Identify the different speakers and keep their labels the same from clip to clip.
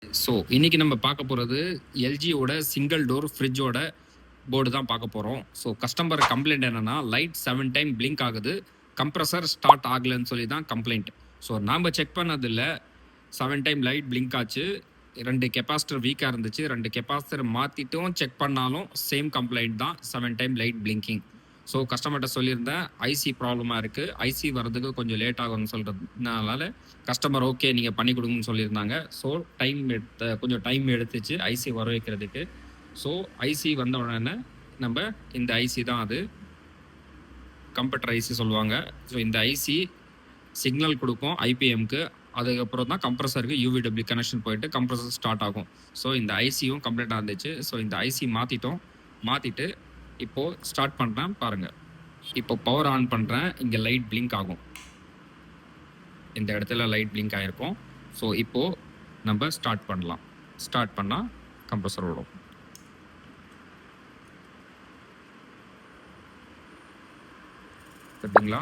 Speaker 1: So இன்னைக்கு நம்ம பார்க்க போகிறது எல்ஜியோட சிங்கிள் டோர் ஃப்ரிட்ஜோட போர்டு தான் பார்க்க போகிறோம். ஸோ கஸ்டமர் கம்ப்ளைண்ட் என்னென்னா லைட் 7 டைம் பிளிங்க் ஆகுது, கம்ப்ரஸர் ஸ்டார்ட் ஆகலைன்னு சொல்லி தான் கம்ப்ளைண்ட். ஸோ நாம் செக் பண்ணதில் 7 டைம் லைட் பிளிங்க் ஆச்சு, 2 கெப்பாசிட்டர் வீக்காக இருந்துச்சு, 2 கெப்பாசிட்டர் மாற்றிட்டும் செக் பண்ணாலும் சேம் கம்ப்ளைண்ட் தான், 7 டைம் லைட் பிளிங்கிங். ஸோ கஸ்டமர்கிட்ட சொல்லியிருந்தேன் ஐசி ப்ராப்ளமாக இருக்குது, ஐசி வர்றதுக்கு கொஞ்சம் லேட் ஆகும்னு சொல்கிறதுனால கஸ்டமர் ஓகே நீங்கள் பண்ணி கொடுங்கன்னு சொல்லியிருந்தாங்க. ஸோ கொஞ்சம் டைம் எடுத்துச்சு ஐசி வர வைக்கிறதுக்கு. ஸோ ஐசி வந்த உடனே நம்ம இந்த ஐசி தான், அது கம்ப்யூட்டர் ஐசி சொல்லுவாங்க. ஸோ இந்த ஐசி சிக்னல் கொடுக்கும் ஐபிஎம்க்கு, அதுக்கப்புறம் தான் கம்ப்ரஸருக்கு யூவிடபிள்யூ கனெக்ஷன் போயிட்டு கம்ப்ரஸர் ஸ்டார்ட் ஆகும். ஸோ இந்த ஐசியும் கம்ப்ளீட்டாக இருந்துச்சு. ஸோ இந்த ஐசி மாற்றிட்டு இப்போது ஸ்டார்ட் பண்ணுறேன் பாருங்கள். இப்போ பவர் ஆன் பண்ணுறேன், இங்கே லைட் பிளிங்க் ஆகும், இந்த இடத்துல லைட் பிளிங்க் ஆகிருக்கும். ஸோ இப்போது நம்ம ஸ்டார்ட் பண்ணலாம். ஸ்டார்ட் பண்ணால் கம்ப்ரஸர் ஓடும். பார்த்தீங்களா?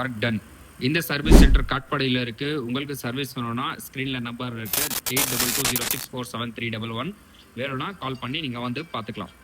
Speaker 1: Work done. இந்த சர்வீஸ் சென்டர் காட்பாடியில் இருக்குது. உங்களுக்கு சர்வீஸ் வேணும்னா ஸ்க்ரீனில் நம்பர் இருக்குது, 8220647311. வேணும்னா கால் பண்ணி நீங்கள் வந்து பார்த்துக்கலாம்.